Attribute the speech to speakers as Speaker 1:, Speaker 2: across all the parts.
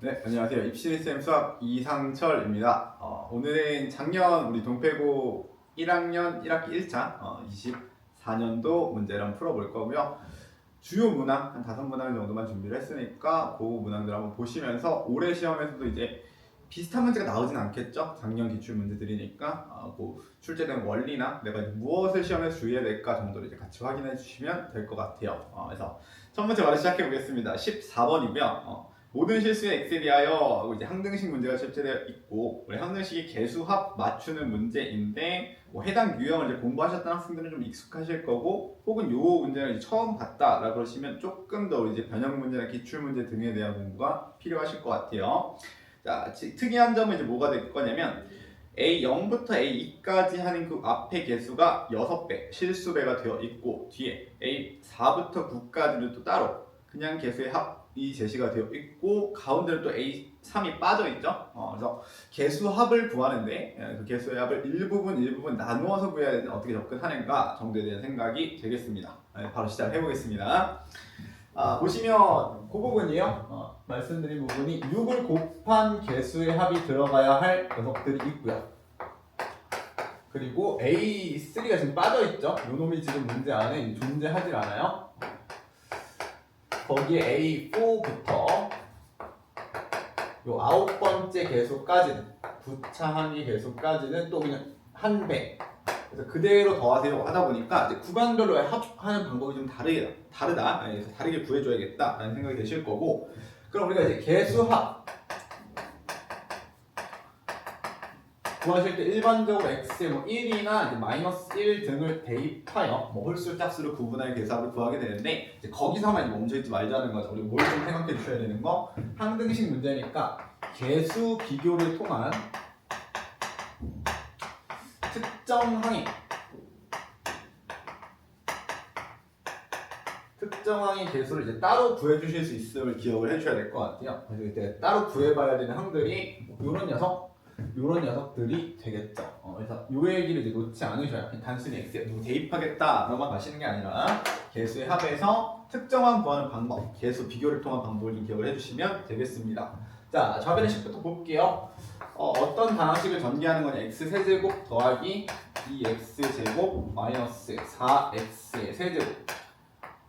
Speaker 1: 네, 안녕하세요. 입시쌤 수학 이상철입니다. 오늘은 작년 우리 동패고 1학년 1학기 1차 24년도 문제를 한번 풀어볼 거고요. 주요 문항 한 5문항 정도만 준비를 했으니까 그 문항들 한번 보시면서 올해 시험에서도 이제 비슷한 문제가 나오진 않겠죠? 작년 기출 문제들이니까 그 출제된 원리나 내가 무엇을 시험에서 주의해야 될까 정도를 이제 같이 확인해 주시면 될 것 같아요. 그래서 첫 번째 바로 시작해 보겠습니다. 14번이고요. 모든 실수의 x에 대하여 하고 이제 항등식 문제가 출제되어 있고 우리 항등식이 개수합 맞추는 문제인데 해당 유형을 이제 공부하셨던 학생들은 좀 익숙하실 거고 혹은 요 문제를 이제 처음 봤다라고 하시면 조금 더 이제 변형 문제나 기출 문제 등에 대한 공부가 필요하실 것 같아요. 자, 특이한 점은 이제 뭐가 될 거냐면 A0부터 A2까지 하는 그 앞에 개수가 6배, 실수배가 되어 있고 뒤에 A4부터 9까지는 또 따로 그냥 개수의 합이 제시가 되어 있고 가운데는 또 A3이 빠져 있죠. 그래서 개수 합을 구하는데 그 개수의 합을 일부분 나누어서 구해야 되는 어떻게 접근하는가 정도에 대한 생각이 되겠습니다. 바로 시작해 보겠습니다. 보시면 그 부분이요. 말씀드린 부분이 6을 곱한 개수의 합이 들어가야 할 녀석들이 있고요. 그리고 A3가 지금 빠져있죠. 요놈이 지금 문제 안에 존재하지 않아요. 거기에 A4부터 요 9번째 개수까지는 9차 항의 개수까지는 또 그냥 한 배. 그래서 그대로 더하세요 하다 보니까 이제 구간별로 합하는 방법이 좀 다르다. 그래서 다르게 구해줘야겠다라는 생각이 드실 거고, 그럼 우리가 이제 개수합 구하실 때 일반적으로 x에 뭐 1이나 이제 마이너스 1 등을 대입하여 뭐 홀수 짝수를 구분할 개수합을 구하게 되는데 이제 거기서만 멈춰있지 말자는 거죠. 우리 뭘 좀 생각해 주셔야 되는 거, 항등식 문제니까 개수 비교를 통한 특정 항의 개수를 이제 따로 구해주실 수 있음을 기억을 해주셔야 될 것 같아요. 그래서 이때 따로 구해봐야 되는 항들이 이런 녀석들이 되겠죠. 그래서 이 얘기를 이제 놓지 않으셔야 그냥 단순히 x에 대입하겠다로만 가시는 게 아니라 개수의 합에서 특정한 구하는 방법, 개수 비교를 통한 방법을 좀 기억을 해주시면 되겠습니다. 자, 좌변의 식부터 볼게요. 어떤 방식을 전개하는 거냐? x세제곱 더하기 2x제곱 마이너스 4x의 세제곱,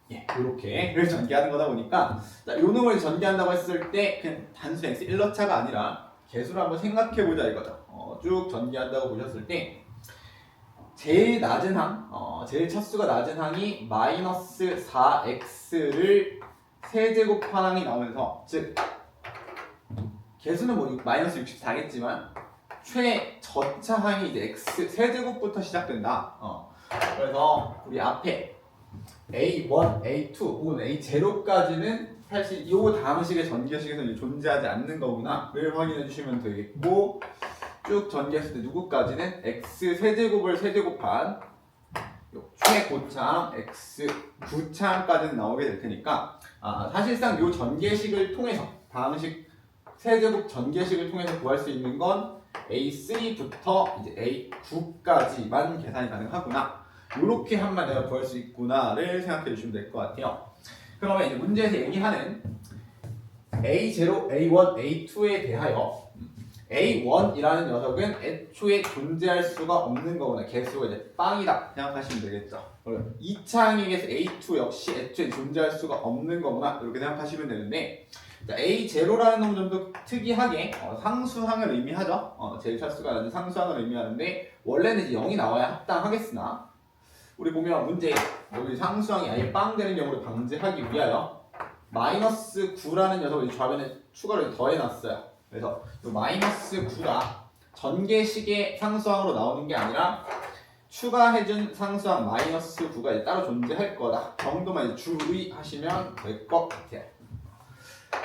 Speaker 1: 이렇게를 전개하는 거다 보니까 자, 요 놈을 전개한다고 했을 때 그냥 단순 x 1넣자가 아니라 개수를 한번 생각해보자 이거죠. 쭉 전개한다고 보셨을 때 제일 낮은 항, 제일 차수가 낮은 항이 마이너스 4x를 세제곱한 항이 나오면서, 즉 개수는 뭐 마이너스 64겠지만 최저차 항이 이제 x 세제곱부터 시작된다. 그래서 우리 앞에 A1, A2 혹은 A0까지는 사실 이 다음식의 전개식에서 존재하지 않는 거구나를 확인해 주시면 되겠고, 쭉 전개했을 때 누구까지는 x 세제곱을 세제곱한 최고차항 x 9차항까지는 나오게 될 테니까 사실상 이 전개식을 통해서 다음식 세제곱 전개식을 통해서 구할 수 있는 건 A3부터 이제 A9까지만 계산이 가능하구나, 이렇게 한만 내가 구할 수 있구나를 생각해 주시면 될 것 같아요. 그러면 이제 문제에서 얘기하는 A0, A1, A2에 대하여 A1이라는 녀석은 애초에 존재할 수가 없는 거구나, 개수가 이제 빵이다 생각하시면 되겠죠. 그리고 2차 항에서 A2 역시 애초에 존재할 수가 없는 거구나, 이렇게 생각하시면 되는데, A0라는 놈은 좀 더 특이하게 상수항을 의미하죠. 제일 차수가 낮은 상수항을 의미하는데 원래는 이제 0이 나와야 합당하겠으나 우리 보면 문제 여기 상수항이 아예 빵 되는 경우를 방지하기 위하여 마이너스 9라는 녀석을 좌변에 추가로 더해놨어요. 그래서 이 마이너스 9가 전개식의 상수항으로 나오는 게 아니라 추가해준 상수항 마이너스 9가 이제 따로 존재할 거다 정도만 이제 주의하시면 될 것 같아요.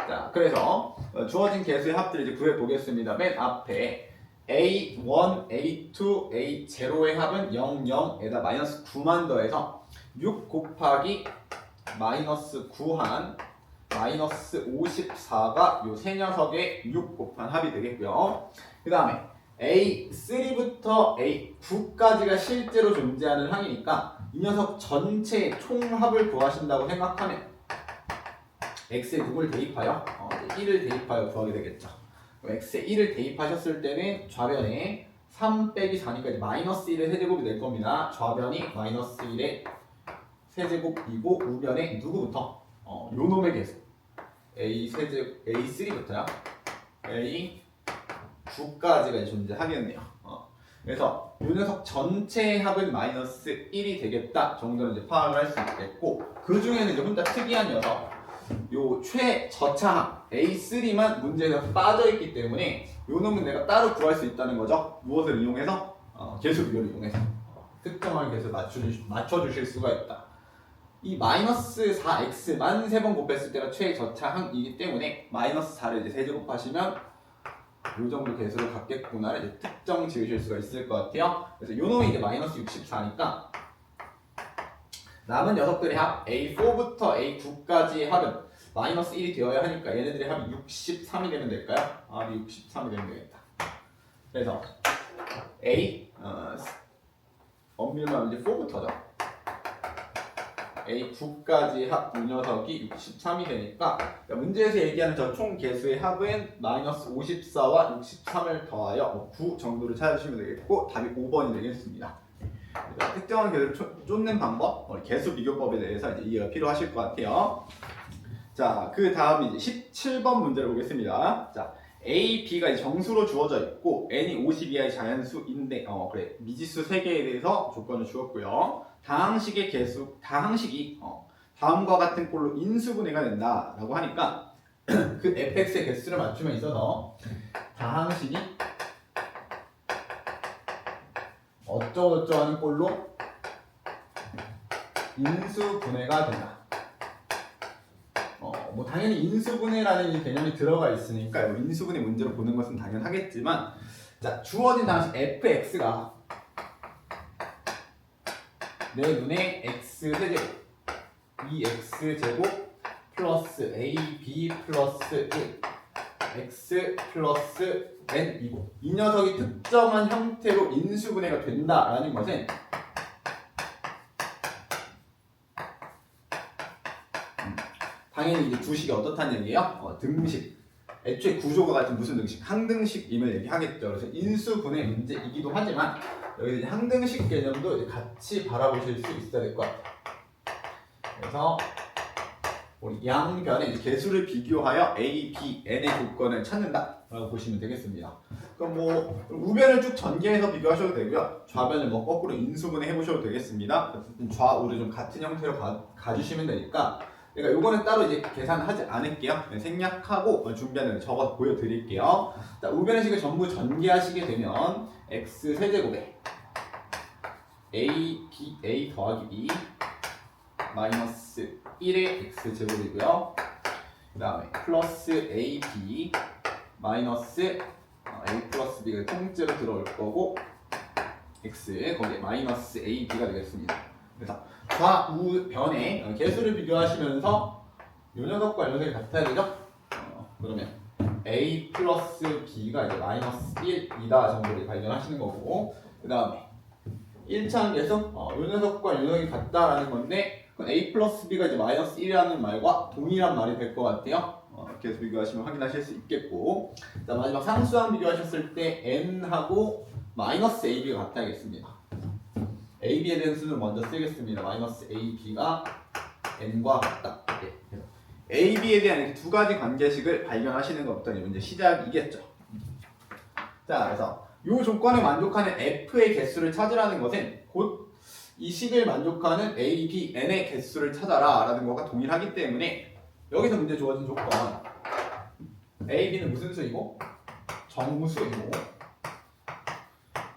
Speaker 1: 자, 그래서 주어진 개수의 합들을 이제 구해보겠습니다. 맨 앞에 A1, A2, A0의 합은 0, 0에다 마이너스 9만 더해서 6 곱하기 마이너스 9한 마이너스 54가 요 세 녀석의 6 곱한 합이 되겠고요. 그 다음에 A3부터 A9까지가 실제로 존재하는 항이니까 이 녀석 전체의 총합을 구하신다고 생각하면 x에 누굴 대입하여? 1을 대입하여 구하게 되겠죠. x에 1을 대입하셨을 때는 좌변에 3 빼기 4니까 이제 마이너스 1의 세제곱이 될 겁니다. 좌변이 마이너스 1의 세제곱이고 우변에 누구부터? 요 놈의 개수 A3부터요. A9까지가 존재하겠네요. 그래서 이 녀석 전체 합은 마이너스 1이 되겠다 정도는 이제 파악을 할 수 있겠고, 그 중에는 이제 혼자 특이한 녀석 요 최저차항 A3만 문제에서 빠져있기 때문에 요 놈은 내가 따로 구할 수 있다는 거죠. 무엇을 이용해서? 개수 비교를 이용해서 특정한 개수 맞춰주실 수가 있다. 이 마이너스 4x만 3번 곱했을 때가 최저차항이기 때문에 마이너스 4를 이제 세제곱하시면 요 정도 개수를 갖겠구나를 이제 특정 지으실 수가 있을 것 같아요. 그래서 요 놈이 이제 마이너스 64니까 남은 녀석들의 합 A4부터 A9까지의 합은 마이너스 1이 되어야 하니까 얘네들의 합이 63이 되면 될까요? 합이 63이 되면 되겠다. 그래서 A 엄밀만 이제 4부터죠. A9까지 합 이 녀석이 63이 되니까 문제에서 얘기하는 저 총 개수의 합은 마이너스 54와 63을 더하여 9 정도를 찾으시면 되겠고 답이 5번이 되겠습니다. 특정한 개수를 쫓는 방법, 개수 비교법에 대해서 이제 이해가 필요하실 것 같아요. 자, 그 다음 이제 17번 문제를 보겠습니다. 자, A, B가 이제 정수로 주어져 있고 n이 50 이하의 자연수인데 그래 미지수 3개에 대해서 조건을 주었고요. 다항식의 개수, 다항식이 다음과 같은 꼴로 인수분해가 된다라고 하니까 그 fx의 개수를 맞추면 있어서 다항식이 어쩌고저쩌고 하는 꼴로 인수분해가 된다. 뭐 당연히 인수분해라는 이 개념이 들어가 있으니까 인수분해 문제로 보는 것은 당연하겠지만, 자, 주어진 다항식 fx가 내 눈에 x제곱 2x제곱 플러스 ab 플러스 1 x 플러스 n이고, 이 녀석이 특정한 형태로 인수분해가 된다라는 것은 당연히 이제 주식이 어떻다는 얘기예요? 등식. 애초에 구조가 같은 무슨 등식? 항등식임을 얘기하겠죠. 그래서 인수분해 문제이기도 하지만 여기 이제 항등식 개념도 이제 같이 바라보실 수 있어야 될 것 같아요. 그래서 우리 양변의 이제 개수를 비교하여 A, B, N의 조건을 찾는다라고 보시면 되겠습니다. 그럼 뭐 우변을 쭉 전개해서 비교하셔도 되고요. 좌변을 뭐 거꾸로 인수분해 해보셔도 되겠습니다. 어쨌든 좌우를 좀 같은 형태로 가주시면 되니까. 그러니까 요거는 따로 이제 계산하지 않을게요. 생략하고 준비하는 적어서 보여드릴게요. 자, 우변의 식을 전부 전개하시게 되면 x 세제곱에 a 더하기 b 마이너스 1의 x 제곱이고요. 그 다음에 플러스 ab 마이너스 a 플러스 b가 통째로 들어올 거고 x 거기에 마이너스 ab가 되겠습니다. 그래서 좌우변의 개수를 비교하시면서 요 녀석과 요 녀석이 같아야 되죠? 그러면 a 플러스 b가 이제 마이너스 1이다 정도를 발견하시는 거고, 그 다음에 1차원 계수 요 녀석과 요 녀석이 같다라는 건데, 그건 a 플러스 b가 이제 마이너스 1이라는 말과 동일한 말이 될 것 같아요. 계수 비교하시면 확인하실 수 있겠고, 자, 마지막 상수항 비교하셨을 때 n하고 마이너스 ab가 같아야겠습니다. AB에 대한 수는 먼저 쓰겠습니다. 마이너스 AB가 N과 같다. 네. AB에 대한 두 가지 관계식을 발견하시는 것부터 이제 시작이겠죠. 자, 그래서 이 조건에 만족하는 F의 개수를 찾으라는 것은 곧 이 식을 만족하는 A, B, N의 개수를 찾아라 라는 것과 동일하기 때문에 여기서 문제 주어진 조건 A, B는 무슨 수이고 정수이고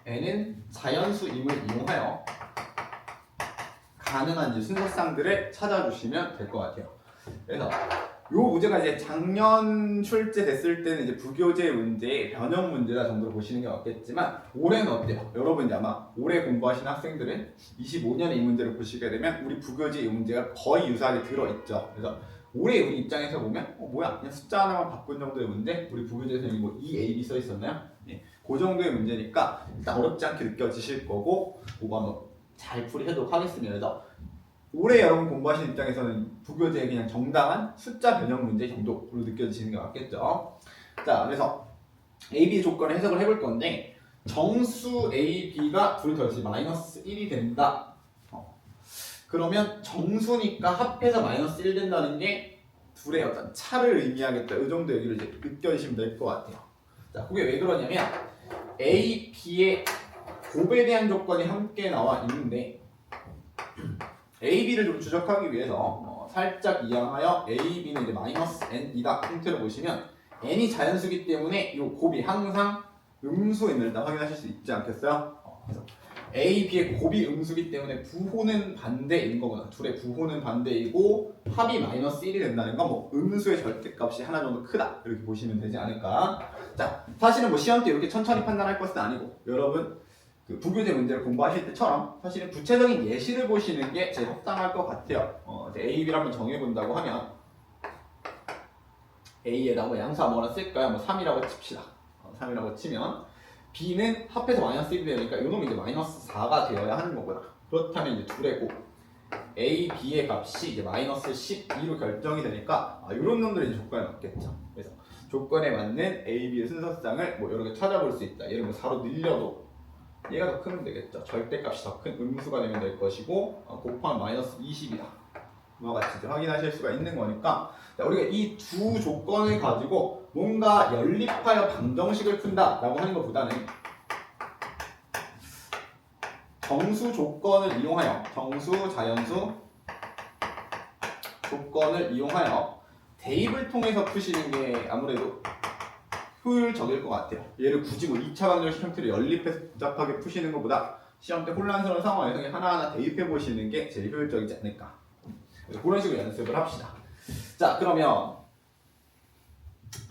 Speaker 1: N은 자연수임을 이용하여 가능한 순서쌍들을 찾아주시면 될 것 같아요. 그래서 이 문제가 이제 작년 출제 됐을 때는 이제 부교재 문제, 변형 문제다 정도로 보시는 게 맞겠지만 올해는 어때요? 여러분 이제 아마 올해 공부하신 학생들은 25년에 이 문제를 보시게 되면 우리 부교재 이 문제가 거의 유사하게 들어있죠. 그래서 올해 우리 입장에서 보면 뭐야? 그냥 숫자 하나만 바꾼 정도의 문제? 우리 부교재에서 여기 뭐 EAB 써 있었나요? 예, 그 정도의 문제니까 일단 어렵지 않게 느껴지실 거고 그거 한번 잘 풀이하도록 하겠습니다. 그래서 올해 여러분 공부하시는 입장에서는 부교재의 그냥 정당한 숫자 변형 문제 정도로 느껴지시는 게 맞겠죠. 자, 그래서 A, B 조건을 해석을 해볼 건데 정수 A, B가 둘이 더해서 마이너스 1이 된다. 그러면 정수니까 합해서 마이너스 1 된다는 게 둘의 어떤 차를 의미하겠다. 이 정도 얘기를 이제 느껴지시면 될 것 같아요. 자, 그게 왜 그러냐면 A, B의 곱에 대한 조건이 함께 나와 있는데 A, B를 좀 추적하기 위해서 살짝 이항하여 A, B는 이제 마이너스 n이다 형태로 보시면 n이 자연수기 때문에 이 곱이 항상 음수임을 일단 확인하실 수 있지 않겠어요? 그래서 A, B의 곱이 음수기 때문에 부호는 반대인 거구나. 둘의 부호는 반대이고 합이 마이너스 1이 된다는 건 뭐 음수의 절대값이 하나 정도 크다 이렇게 보시면 되지 않을까. 자, 사실은 뭐 시험 때 이렇게 천천히 판단할 것은 아니고 여러분 그 부교재 문제를 공부하실 때처럼 사실은 구체적인 예시를 보시는 게 제일 합당할 것 같아요. A, B를 한번 정해본다고 하면 A에다 뭐 양수 아무거나 쓸까요? 뭐 3이라고 칩시다. 3이라고 치면 B는 합해서 마이너스 1이 되니까 이놈이 이제 마이너스 4가 되어야 하는 거구나. 그렇다면 이제 둘의 곱 A, B의 값이 이제 마이너스 12로 결정이 되니까 이런 놈들이 이제 조건에 맞겠죠. 그래서 조건에 맞는 A, B의 순서쌍을 뭐 여러 개 찾아볼 수 있다. 얘를 뭐 4로 늘려도 얘가 더 크면 되겠죠. 절대값이 더 큰 음수가 되면 될 것이고 곱하면 마이너스 20이다. 이와 같이 이제 확인하실 수가 있는 거니까 자, 우리가 이 두 조건을 가지고 뭔가 연립하여 방정식을 푼다라고 하는 것보다는 정수 조건을 이용하여 정수 자연수 조건을 이용하여 대입을 통해서 푸시는 게 아무래도 효율적일 것 같아요. 얘를 굳이 뭐 2차 방정식 형태로 연립해서 복잡하게 푸시는 것보다 시험 때 혼란스러운 상황에서 그냥 하나하나 대입해 보시는 게 제일 효율적이지 않을까. 그런 식으로 연습을 합시다. 자, 그러면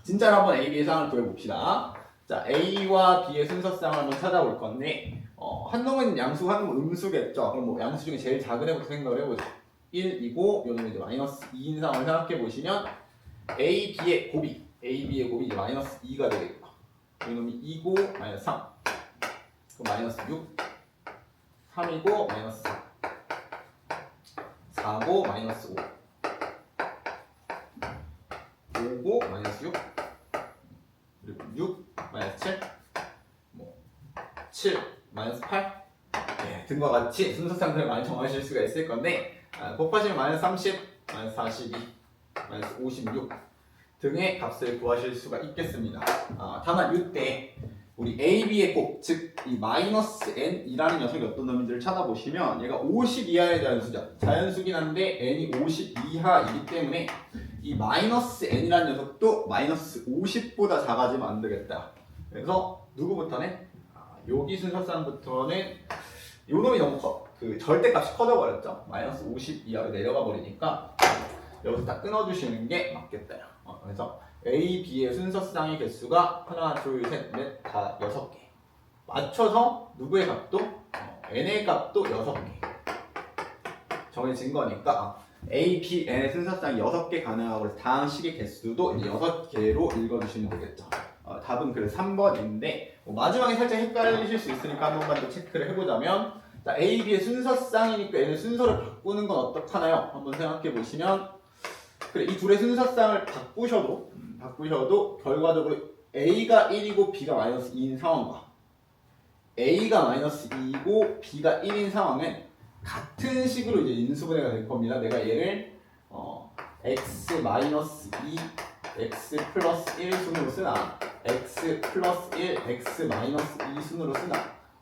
Speaker 1: 진짜로 한번 A, B의 쌍을 구해봅시다. 자, A와 B의 순서쌍을 한번 찾아볼 건데 한 놈은 양수, 한 놈은 음수겠죠. 그럼 뭐 양수 중에 제일 작은 애부터 생각을 해보죠. 1이고 요놈은 이제 마이너스 2인 상황을 생각해 보시면 A, B의 곱이 이제 마이너스 2가 되겠고 요놈이 2고 마이너스 3 그럼 마이너스 6 3이고 마이너스 4 4고 마이너스 5 5고 마이너스 6 그리고 6 마이너스 7 7 마이너스 8 네, 등과 같이 순서쌍들을 많이 정하실 수가 있을 건데 곱하시면 마이너스 30 마이너스 42 마이너스 56 등의 값을 구하실 수가 있겠습니다. 다만 이때 우리 A, B의 곱, 즉 이 마이너스 n이라는 녀석이 어떤 놈인지를 찾아보시면 얘가 50 이하의 자연수죠. 자연수긴 한데 n이 50 이하이기 때문에 이 마이너스 n이라는 녀석도 마이너스 50보다 작아지면 안 되겠다. 그래서 누구부터는 여기 순서쌍부터는 요 놈이 너무 그 절대값이 커져버렸죠. 마이너스 50 이하로 내려가 버리니까 여기서 딱 끊어주시는 게 맞겠다. 그래서 A, B의 순서쌍의 개수가 하나, 둘, 셋, 넷, 다 6개. 맞춰서 누구의 값도 n의 값도 6개 정해진 거니까 A, B, N의 순서쌍이 6개 가능하고 그래서 다음 식의 개수도 이제 6개로 읽어주시면 되겠죠. 답은 그래서 3번인데 마지막에 살짝 헷갈리실 수 있으니까 한 번만 더 체크를 해보자면 자, A, B의 순서쌍이니까 얘는 순서를 바꾸는 건 어떡하나요? 한번 생각해 보시면 그래 이 둘의 순서쌍을 바꾸셔도 결과적으로 A가 1이고 B가 마이너스 2인 상황과 A가 마이너스 2이고 B가 1인 상황은 같은 식으로 이제 인수분해가 될 겁니다. 내가 얘를 x 마이너스 2, x 플러스 1 순으로 쓰나 x 플러스 1, x 마이너스 2 순으로 쓰나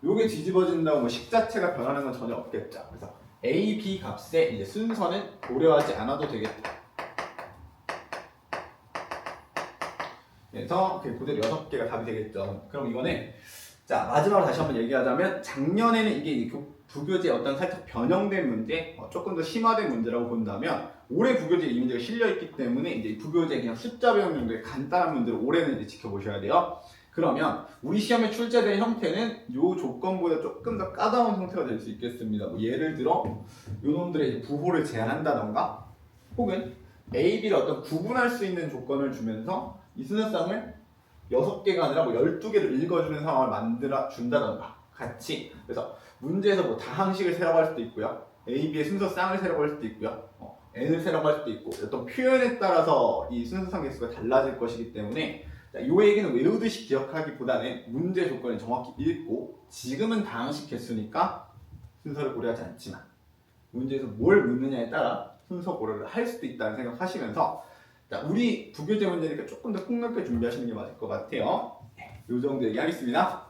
Speaker 1: 요게 뒤집어진다고 뭐 식 자체가 변하는 건 전혀 없겠죠. 그래서 A, B 값의 이제 순서는 고려하지 않아도 되겠다. 그래서 그대로 6개가 답이 되겠죠. 그럼 이거는 자 마지막으로 다시 한번 얘기하자면 작년에는 이게 부교재의 어떤 살짝 변형된 문제, 조금 더 심화된 문제라고 본다면 올해 부교재에 이 문제가 실려있기 때문에 이제 부교재 그냥 숫자 배움 정도의 간단한 문제를 올해는 이제 지켜보셔야 돼요. 그러면 우리 시험에 출제된 형태는 이 조건보다 조금 더 까다로운 형태가 될 수 있겠습니다. 뭐 예를 들어 요놈들의 부호를 제한한다던가 혹은 A, B를 어떤 구분할 수 있는 조건을 주면서 이 순서쌍을 6개가 아니라 뭐 12개를 읽어주는 상황을 만들어 준다던가 같이 그래서 문제에서 뭐 다항식을 세라고 할 수도 있고요. A, B의 순서쌍을 세라고 할 수도 있고요. n을 세라고 할 수도 있고 어떤 표현에 따라서 이 순서상 개수가 달라질 것이기 때문에 이 얘기는 외우듯이 기억하기보다는 문제 조건을 정확히 읽고 지금은 다항식 개수니까 순서를 고려하지 않지만 문제에서 뭘 묻느냐에 따라 순서 고려를 할 수도 있다는 생각하시면서 우리 부교재 문제니까 조금 더 폭넓게 준비하시는 게 맞을 것 같아요. 이 정도 얘기하겠습니다.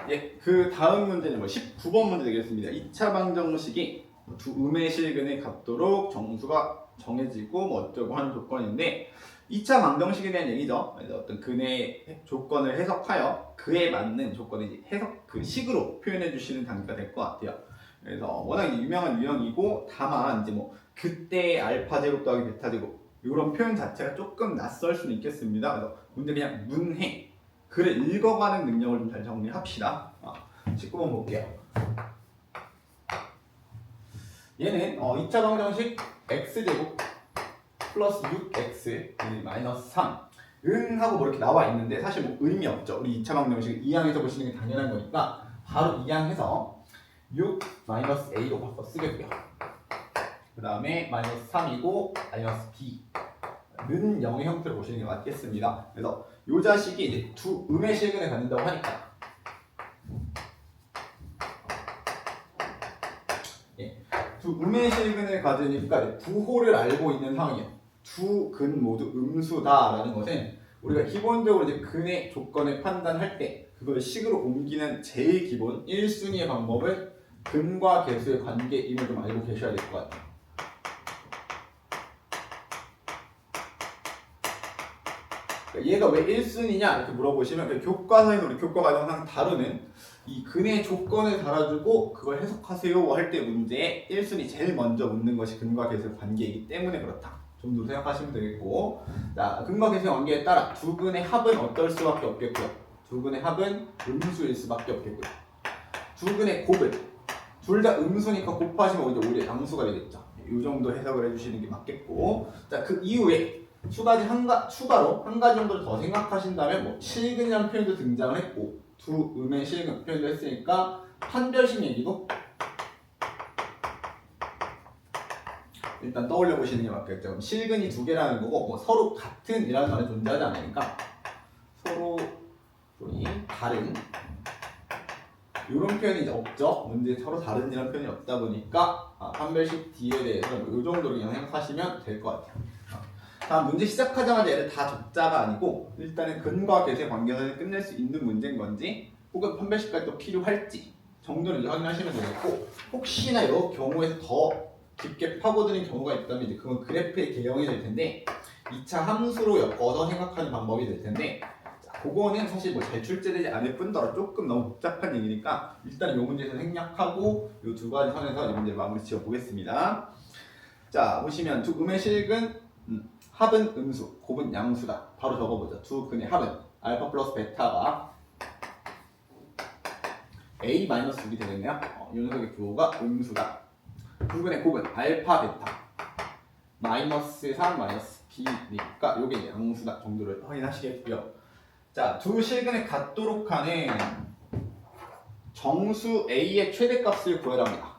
Speaker 1: 예, 그 다음 문제는 19번 문제 되겠습니다. 2차 방정식이 두 음의 실근에 같도록 정수가 정해지고 어쩌고 하는 조건인데 2차 방정식에 대한 얘기죠. 어떤 근의 조건을 해석하여 그에 맞는 조건을 해석 그 식으로 표현해 주시는 단계가 될 것 같아요. 그래서 워낙 유명한 유형이고 다만 이제 그때 알파 제곱 더하기 베타 제곱 이런 표현 자체가 조금 낯설 수는 있겠습니다. 그래서 문제 그냥 문해 글을 읽어가는 능력을 좀 잘 정리합시다. 19번 볼게요. 얘는 2차 방정식 x제곱 플러스 6x 마이너스 3 하고 이렇게 나와 있는데 사실 의미 없죠. 우리 2차 방정식을 이항해서 보시는 게 당연한 거니까 바로 이항해서 6 마이너스 a로 바꿔 쓰겠고요. 그 다음에 마이너스 3이고 마이너스 b는 0의 형태로 보시는 게 맞겠습니다. 그래서 이 자식이 이제 두 음의 실근에 갖는다고 하니까 두 음의 실근을 가지니까 부호를 알고 있는 상황이에요. 두 근 모두 음수다라는 것은 우리가 기본적으로 이제 근의 조건을 판단할 때 그걸 식으로 옮기는 제일 기본 1순위의 방법은 근과 개수의 관계임을 좀 알고 계셔야 될 것 같아요. 얘가 왜 1순위냐 이렇게 물어보시면 교과서에서 우리 교과과정상 다루는 이 근의 조건을 달아주고 그걸 해석하세요 할 때 문제에 1순위 제일 먼저 묻는 것이 근과 개수의 관계이기 때문에 그렇다 정도로 생각하시면 되겠고, 자 근과 개수의 관계에 따라 두 근의 합은 어떨 수밖에 없겠고요. 두 근의 합은 음수일 수밖에 없겠고요. 두 근의 곱은 둘 다 음수니까 곱하시면 오히려 양수가 되겠죠. 이 정도 해석을 해주시는 게 맞겠고, 자 그 이후에 추가로 한 가지 정도를 더 생각하신다면 실근이라는 표현도 등장을 했고 두 음의 실근 표현도 했으니까 판별식 얘기도 일단 떠올려 보시는 게 맞겠죠. 그럼 실근이 두 개라는 거고 서로 같은 이라는 말은 존재하지 않으니까 서로 다른 이런 표현이 이제 없죠. 문제 서로 다른 이런 표현이 없다 보니까 판별식 D에 대해서 이 정도로 그냥 생각하시면 될 것 같아요. 다음 문제 시작하자마자 얘를 다 적자가 아니고 일단은 근과 개수의 관계에서 끝낼 수 있는 문제인 건지 혹은 판별식까지 또 필요할지 정도를 이제 확인하시면 되겠고, 혹시나 이 경우에서 더 깊게 파고드는 경우가 있다면 이제 그건 그래프의 개형이 될 텐데 2차 함수로 엮어서 생각하는 방법이 될 텐데, 자, 그거는 사실 잘 출제되지 않을 뿐더러 조금 너무 복잡한 얘기니까 일단 이 문제에서 생략하고 이 두 가지 선에서 이 문제를 마무리 지어 보겠습니다. 자 보시면 두 음의 실근 합은 음수, 곱은 양수다. 바로 적어보죠. 두 근의 합은 알파 플러스 베타가 A-6이 되겠네요. 이 녀석의 부호가 음수다. 두 근의 곱은 알파 베타 마이너스 3 마이너스 B니까 이게 양수다 정도를 확인하시겠고요. 자, 두 실근에 같도록 하는 정수 A의 최대값을 구해랍니다.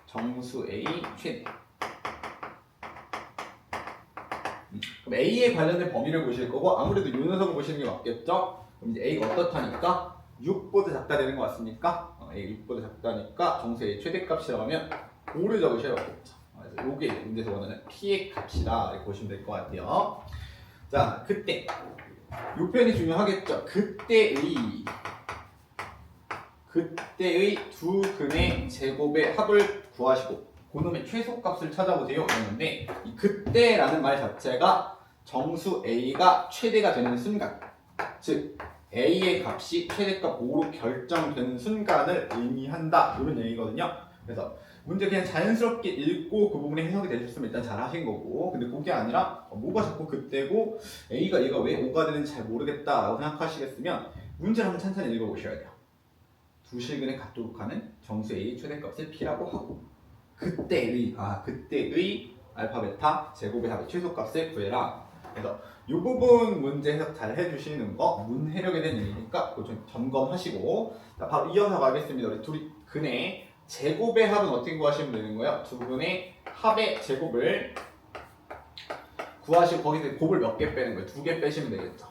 Speaker 1: 정수 A 최대. 그럼 A에 관련된 범위를 보실 거고 아무래도 이 녀석을 보시는 게 맞겠죠? 그럼 이제 A가 어떻다니까? 6보다 작다 되는 것 같습니까? A 6보다 작다니까 정수 A 최대값이라고 하면 5를 적으셔야 맞겠죠. 그래서 이게 문제에서 원하는 P의 값이다 이렇게 보시면 될 것 같아요. 자, 그때 이 표현이 중요하겠죠. 그때의 두 근의 제곱의 합을 구하시고 그놈의 최소값을 찾아보세요 이랬는데, 이 그때라는 말 자체가 정수 A가 최대가 되는 순간, 즉 A의 값이 최대값 5로 결정되는 순간을 의미한다 이런 얘기거든요. 그래서 문제 그냥 자연스럽게 읽고 그 부분에 해석이 되셨으면 일단 잘 하신 거고, 근데 그게 아니라 뭐가 자꾸 그때고 A가 얘가 왜 5가 되는지 잘 모르겠다라고 생각하시겠으면 문제를 한번 천천히 읽어보셔야 돼요. 두 실근에 같도록 하는 정수 A의 최대값을 P라고 하고 그때의 알파 베타 제곱의 합의 최소값을 구해라. 그래서 이 부분 문제 해석 잘 해주시는 거 문해력에 대한 얘기니까 그거 좀 점검하시고, 자, 바로 이어서 가겠습니다. 우리 둘이 근의 제곱의 합은 어떻게 구하시면 되는 거예요? 두 분의 합의 제곱을 구하시고 거기서 곱을 몇 개 빼는 거예요? 2개 빼시면 되겠죠.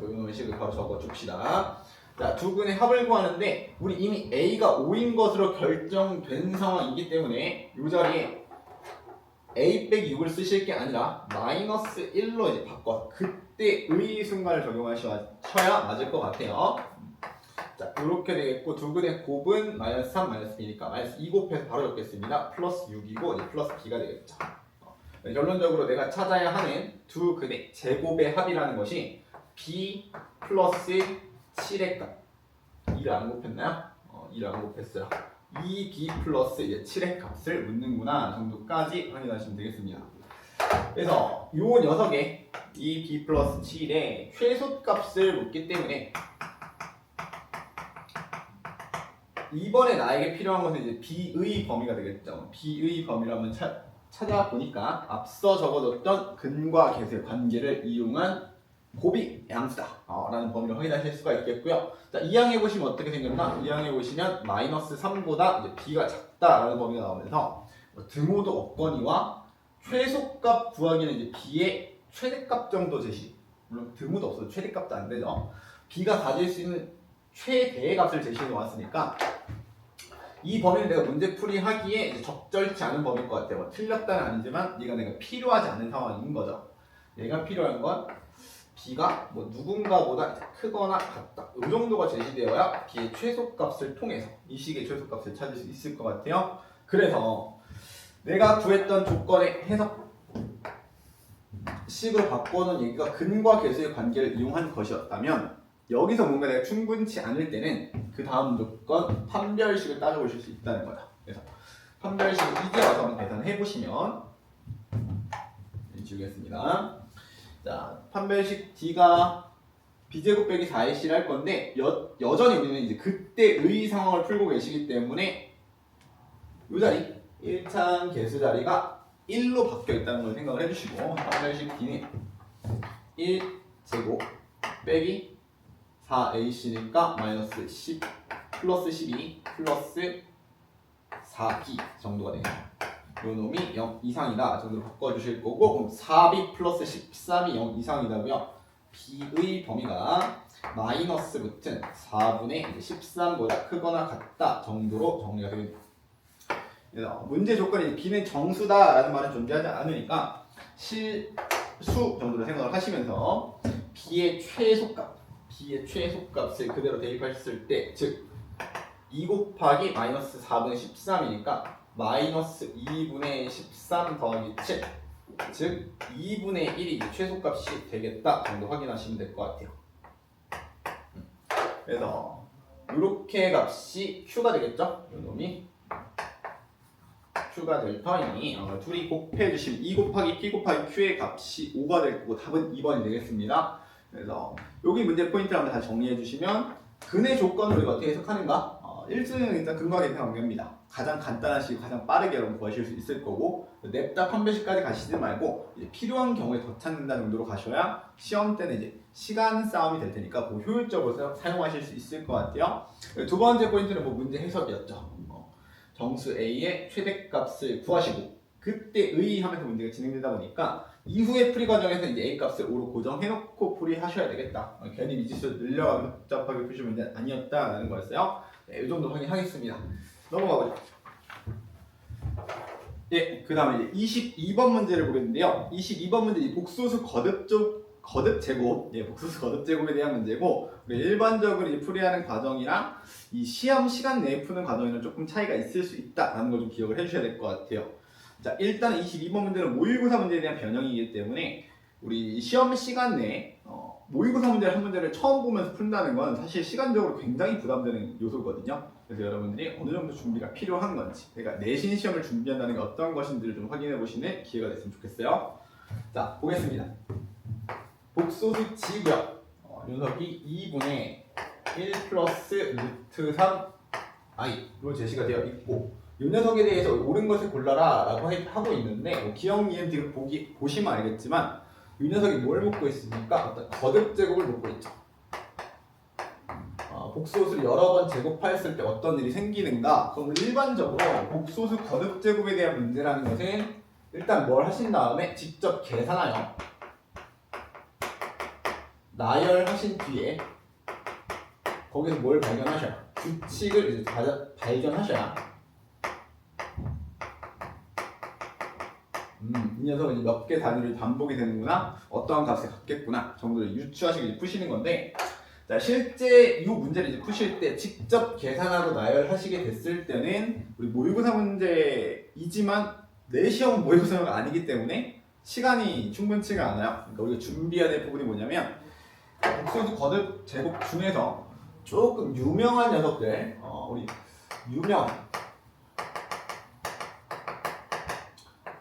Speaker 1: 이런 식을 바로 적어줍시다. 자, 두 근의 합을 구하는데 우리 이미 A가 5인 것으로 결정된 상황이기 때문에 이 자리에 A 빼기 6을 쓰실 게 아니라 마이너스 1로 이제 바꿔 그때의 순간을 적용하셔야 맞을 것 같아요. 자, 이렇게 되겠고 두 근의 곱은 마이너스 3, 마이너스 B니까 마이너스 2 곱해서 바로 적겠습니다. 플러스 6이고 이제 플러스 B가 되겠죠. 결론적으로 내가 찾아야 하는 두 근의 제곱의 합이라는 것이 B 플러스 7의 값 2를 안 곱했나요? 2를 안 곱했어요. 2B 플러스 이제 7의 값을 묻는구나 정도까지 확인하시면 되겠습니다. 그래서 이 녀석의 2B 플러스 7의 최소값을 묻기 때문에 이번에 나에게 필요한 것은 이제 B의 범위가 되겠죠. B의 범위를 한번 찾아보니까 앞서 적어뒀던 근과 계수의 관계를 이용한 곱이 양수다 라는 범위를 확인하실 수가 있겠고요. 자, 이항해 보시면 어떻게 생겼나? 이항해 보시면 마이너스 3보다 이제 B가 작다라는 범위가 나오면서 등호도 없거니와 최소값 구하기는 이제 B의 최대값 정도 제시. 물론 등호도 없어도 최대값도 안 되죠. B가 가질 수 있는 최대의 값을 제시해 놓았으니까 이 범위는 내가 문제풀이 하기에 이제 적절치 않은 범위일 것 같아요. 틀렸다는 아니지만 얘가 내가 필요하지 않은 상황인 거죠. 얘가 필요한 건 B가 뭐 누군가보다 크거나 같다. 이 정도가 제시되어야 B의 최소값을 통해서 이 식의 최소값을 찾을 수 있을 것 같아요. 그래서 내가 구했던 조건의 해석식으로 바꿔놓은 얘기가 근과 계수의 관계를 이용한 것이었다면 여기서 뭔가 내가 충분치 않을 때는 그 다음 조건 판별식을 따져보실 수 있다는 거다. 그래서 판별식을 이제 와서 한번 계산해 보시면 지우겠습니다. 자, 판별식 D가 B제곱 빼기 4AC를 할 건데 여전히 우리는 이제 그때의 상황을 풀고 계시기 때문에 이 자리 1차항 계수 자리가 1로 바뀌어 있다는 걸 생각을 해주시고 판별식 D는 1제곱 빼기 4AC니까 마이너스 10 플러스 12 플러스 4B 정도가 되네요. 요 놈이 0 이상이다 정도로 바꿔주실 거고 그럼 4B 플러스 13이 0 이상이다고요. B의 범위가 마이너스 붙은 4분의 13보다 크거나 같다 정도로 정리가 됩니다. 그래서 문제 조건이 B는 정수다라는 말은 존재하지 않으니까 실수 정도로 생각을 하시면서 B의 최소값을 그대로 대입했을 때 즉 2 곱하기 마이너스 4분의 13이니까 마이너스 2분의 13 더하기 7 즉 2분의 1이 최소값이 되겠다 정도 확인하시면 될 것 같아요. 그래서 이렇게 값이 Q가 되겠죠? 이 놈이 Q가 될 터이니 둘이 곱해주시면 2 곱하기 P 곱하기 Q의 값이 5가 될 거고 답은 2번이 되겠습니다. 그래서 여기 문제 포인트를 한번 다시 정리해 주시면 근의 조건을 우리가 어떻게 해석하는가? 1순위는 일단 근과 계수 관계입니다. 가장 간단한 식, 가장 빠르게 여러분 구하실 수 있을 거고 냅다 판별식까지 가시지 말고 이제 필요한 경우에 더 찾는다 정도로 가셔야 시험 때는 이제 시간 싸움이 될 테니까 그 효율적으로 사용하실 수 있을 것 같아요. 두 번째 포인트는 뭐 문제 해석이었죠. 정수 A의 최대값을 구하시고 그때의 하면서 문제가 진행되다 보니까 이후의 풀이 과정에서 이제 A 값을 5로 고정해놓고 풀이하셔야 되겠다. 괜히 미지수 늘려가면서 복잡하게 푸실 문제는 아니었다라는 거였어요. 네, 이 정도 확인하겠습니다. 넘어가보죠. 예, 그 다음에 이제 22번 문제를 보겠는데요. 22번 문제 이 복소수 거듭 제곱, 복소수 거듭 제곱에 대한 문제고 일반적으로 이제 풀이하는 과정이랑 이 시험 시간 내에 푸는 과정에는 조금 차이가 있을 수 있다라는 걸 좀 기억을 해주셔야 될 것 같아요. 자, 일단 22번 문제는 모의고사 문제에 대한 변형이기 때문에 우리 시험 시간 내에 모의고사 문제를 한 문제를 처음 보면서 푼다는 건 사실 시간적으로 굉장히 부담되는 요소거든요. 그래서 여러분들이 어느 정도 준비가 필요한 건지, 그러니까 내신 시험을 준비한다는 게 어떤 것인지를 좀 확인해 보시는 기회가 됐으면 좋겠어요. 자, 보겠습니다. 복소수 지구요. 녀석이 2분의 1 플러스 루트 3 i로 제시가 되어 있고 이 녀석에 대해서 옳은 것을 골라라 라고 하고 있는데 기억, 니은, 디귿 보시면 알겠지만 이 녀석이 뭘 묻고 있습니까? 어떤 거듭 제곱을 묻고 있죠. 복소수를 여러 번 제곱하였을 때 어떤 일이 생기는가? 그럼 일반적으로 복소수 거듭 제곱에 대한 문제라는 것은 일단 뭘 하신 다음에 직접 계산하여 나열하신 뒤에 거기서 뭘 발견하셔야 규칙을 이제 발견하셔야 이 녀석은 이제 몇 개 단위로 반복이 되는구나, 어떠한 값을 갖겠구나 정도를 유추하시고 이제 푸시는 건데, 자, 실제 이 문제를 이제 푸실 때 직접 계산하고 나열하시게 됐을 때는 우리 모의고사 문제이지만 내 시험은 모의고사가 아니기 때문에 시간이 충분치가 않아요. 그러니까 우리가 준비해야 될 부분이 뭐냐면 복소수 거듭 제곱 중에서 조금 유명한 녀석들, 우리 유명한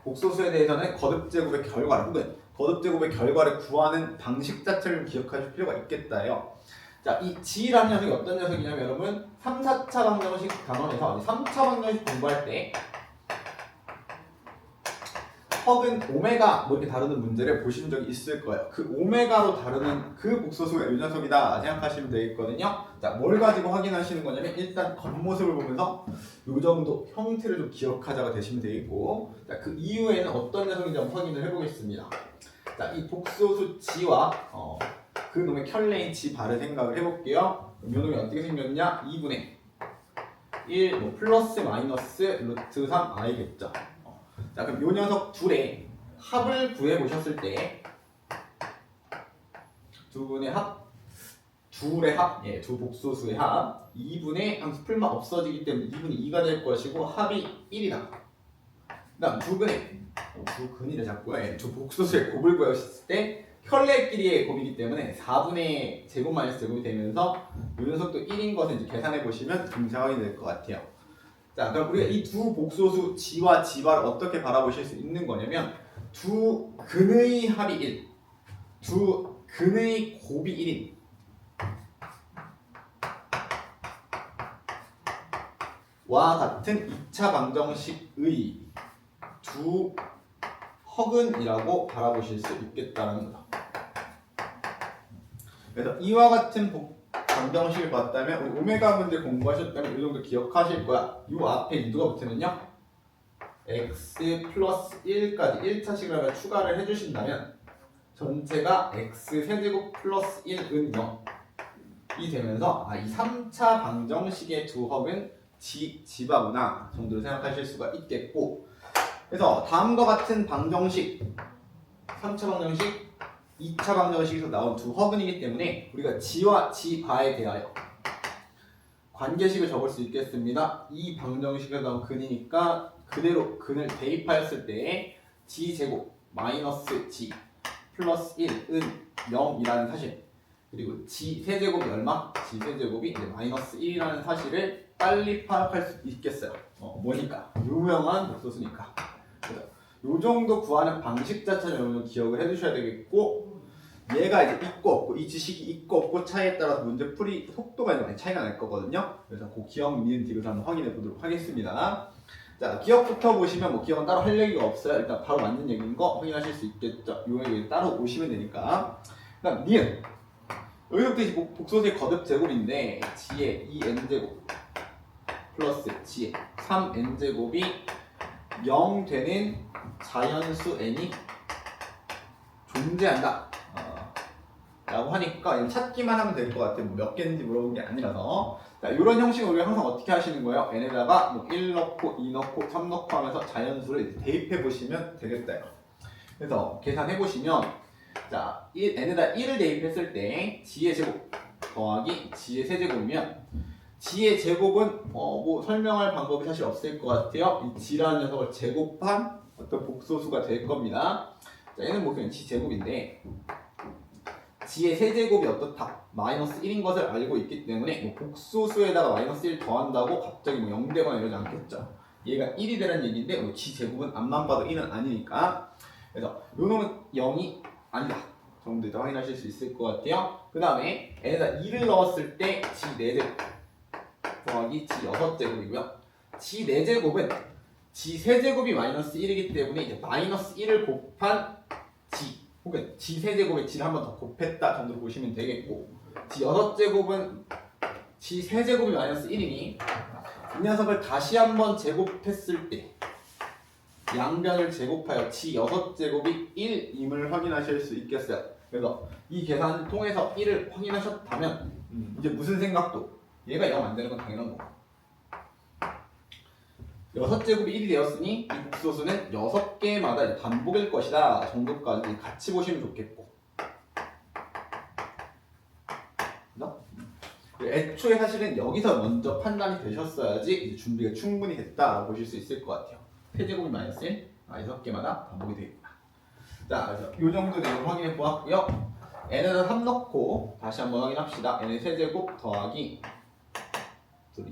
Speaker 1: 복소수에 대해서는 거듭 제곱의 결과를 혹은 거듭 제곱의 결과를 구하는 방식 자체를 기억하실 필요가 있겠다요. 자, 이 G라는 녀석이 어떤 녀석이냐면 여러분 3, 4차 방정식 단원에서 3차 방정식 공부할 때 헉은 오메가 뭐 이렇게 다루는 문제를 보신 적이 있을 거예요. 그 오메가로 다루는 그 복소수가 이 녀석이다 생각하시면 되겠거든요. 자, 뭘 가지고 확인하시는 거냐면 일단 겉모습을 보면서 이 정도 형태를 좀 기억하자가 되시면 되겠고, 자, 그 이후에는 어떤 녀석인지 한번 확인을 해보겠습니다. 자, 이 복소수 G와 그 놈의 켤레인 G 바를 생각을 해볼게요. 그럼 이 놈이 어떻게 생겼냐? 2분의 1 뭐 플러스 마이너스 루트 3 i겠죠. 자, 그럼 이 녀석 둘의 합을 구해보셨을 때 두 분의 합, 둘의 합, 두 복소수의 합 2분의 항상 풀만 없어지기 때문에 2분의 2가 될 것이고 합이 1이다. 그 다음 두 근이를 잡고요. 두 복소수의 곱을 구했을 때 켤레끼리의 곱이기 때문에 4분의 제곱 마이너스 제곱이 되면서 이 녀석도 1인 것을 이제 계산해 보시면 금상황이 될 것 같아요. 자, 그럼 우리가 이 두 복소수 G와 G바를 어떻게 바라보실 수 있는 거냐면 두 근의 합이 1, 두 근의 곱이 1인 와 같은 2차 방정식의 두 허근이라고 바라보실 수 있겠다는 거죠. 그래서 이와 같은 방정식을 봤다면 우리 오메가 문제 공부하셨다면 이 정도 기억하실 거야. 이 앞에 누가 붙으면요 x 플러스 1까지 1차식을 추가를 해주신다면 전체가 x 세제곱 플러스 1은 0이 되면서 이 3차 방정식의 두 헉은 G바구나 정도로 생각하실 수가 있겠고, 그래서 다음과 같은 방정식 3차 방정식 2차 방정식에서 나온 두 허근이기 때문에 우리가 G와 G바에 대하여 관계식을 적을 수 있겠습니다. 이 방정식에서 나온 근이니까 그대로 근을 대입하였을 때 G제곱 마이너스 G 플러스 1은 0이라는 사실, 그리고 G세제곱이 얼마? G세제곱이 이제 마이너스 1이라는 사실을 빨리 파악할 수 있겠어요. 뭐니까? 유명한 복소수니까. 그래서 요 정도 구하는 방식 자체를 여러분 기억을 해두셔야 되겠고, 얘가 이제 있고 없고 이 지식이 있고 없고 차이에 따라서 문제 풀이 속도가 많이 차이가 날 거거든요. 그래서 그 기억 니은 뒤로 한번 확인해 보도록 하겠습니다. 자, 기억부터 보시면 뭐 기억은 따로 할 얘기가 없어요. 일단 바로 맞는 얘기인 거 확인하실 수 있겠죠. 요 얘기 따로 오시면 되니까. 그다음 니은, 여기서부터 이제 복소수의 거듭 제곱인데 G의 2n제곱 플러스 G의 3n제곱이 0 되는 자연수 n이 존재한다 라고 하니까 찾기만 하면 될 것 같아요. 몇 개인지 물어본 게 아니라서. 자, 이런 형식을 우리가 항상 어떻게 하시는 거예요? n에다가 뭐 1 넣고 2 넣고 3 넣고 하면서 자연수를 대입해 보시면 되겠다요. 그래서 계산해 보시면 자, n에다 1을 대입했을 때 G의 제곱 더하기 G의 세제곱이면 G의 제곱은 뭐 설명할 방법이 사실 없을 것 같아요. 이 G라는 녀석을 제곱한 어떤 복소수가 될 겁니다. 자, 얘는 뭐 그냥 G 제곱인데 G의 세제곱이 어떻다? 마이너스 1인 것을 알고 있기 때문에 뭐 복소수에다가 마이너스 1 더한다고 갑자기 뭐 0 되거나 이러지 않겠죠. 얘가 1이 되는 얘기인데 뭐 G 제곱은 앞만 봐도 1은 아니니까, 그래서 요 놈은 0이 아니다 정도에다 확인하실 수 있을 것 같아요. 그 다음에 n에다 2를 넣었을 때 G 4제곱 더하기 G 6제곱이고요. G 4제곱은 G 세제곱이 마이너스 1이기 때문에 이제 마이너스 1을 곱한 G 혹은 G 세제곱에 G를 한 번 더 곱했다 정도로 보시면 되겠고, G 6제곱은 g 세제곱이 마이너스 1이니 이 녀석을 다시 한번 제곱했을 때 양변을 제곱하여 g 6제곱이 1임을 확인하실 수 있겠어요. 그래서 이 계산을 통해서 1을 확인하셨다면 이제 무슨 생각도 얘가 0 안 되는 건 당연한 거고 6제곱이 1이 되었으니 이 복소수는 6개마다 반복일 것이다 정도까지 같이 보시면 좋겠고 애초에 사실은 여기서 먼저 판단이 되셨어야지 이제 준비가 충분히 됐다라고 보실 수 있을 것 같아요. 세제곱이 마이너스 1, 6개마다 반복이 되겠구나. 자, 그래서 이 정도 내용 확인해 보았고요. n에다 3 넣고 다시 한번 확인합시다. n의 세제곱 더하기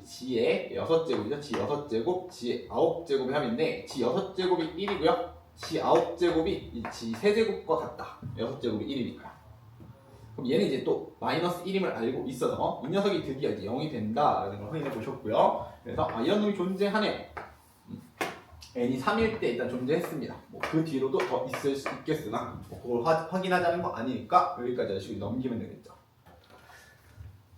Speaker 1: g의 6제곱이죠. g 6제곱, g 9제곱의 합인데 g 6제곱이 1이고요. g 9제곱이 g 세제곱과 같다. 6제곱이 1이니까. 그럼 얘는 이제 또 마이너스 1임을 알고 있어서 이 녀석이 드디어 이제 0이 된다라는 걸 확인해 보셨고요. 그래서 이런 놈이 존재하네요. n이 3일 때 일단 존재했습니다. 뭐 그 뒤로도 더 있을 수 있겠으나 뭐 그걸 확인하자는 거 아니니까 여기까지 하시고 넘기면 되겠죠.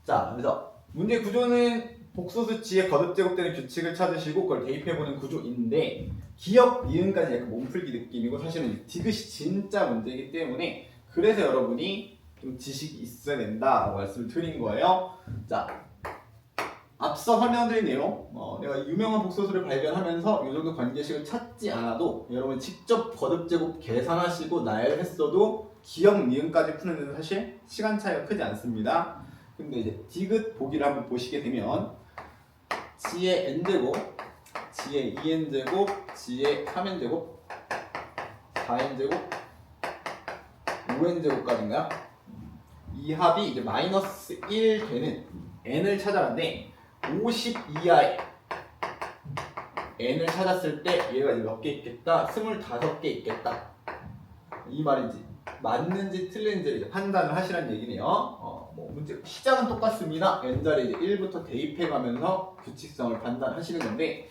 Speaker 1: 자, 그래서 문제 구조는 복소수 g의 거듭제곱되는 규칙을 찾으시고 그걸 대입해보는 구조인데 기억 니은까지 약간 몸풀기 느낌이고 사실은 디귿이 진짜 문제이기 때문에 그래서 여러분이 좀 지식이 있어야 된다라고 말씀을 드린 거예요. 자, 앞서 설명드린 내용, 내가 유명한 복소수를 발견하면서 이 정도 관계식을 찾지 않아도 여러분 직접 거듭제곱 계산하시고 나열했어도 기억 니은까지 푸는 데는 사실 시간 차이가 크지 않습니다. 근데 이제 디귿 보기를 한번 보시게 되면 g의 n제곱, g의 2n제곱, g의 3n제곱, 4n제곱, 5n제곱까지인가요? 이 합이 이제 마이너스 1 되는 n을 찾아봤는데 50 이하의 n을 찾았을 때 얘가 이제 몇 개 있겠다? 25개 있겠다. 이 말인지 맞는지 틀린지 이제 판단을 하시라는 얘기네요. 뭐 문제 시작은 똑같습니다. n자리 이제 1부터 대입해가면서 규칙성을 판단하시는 건데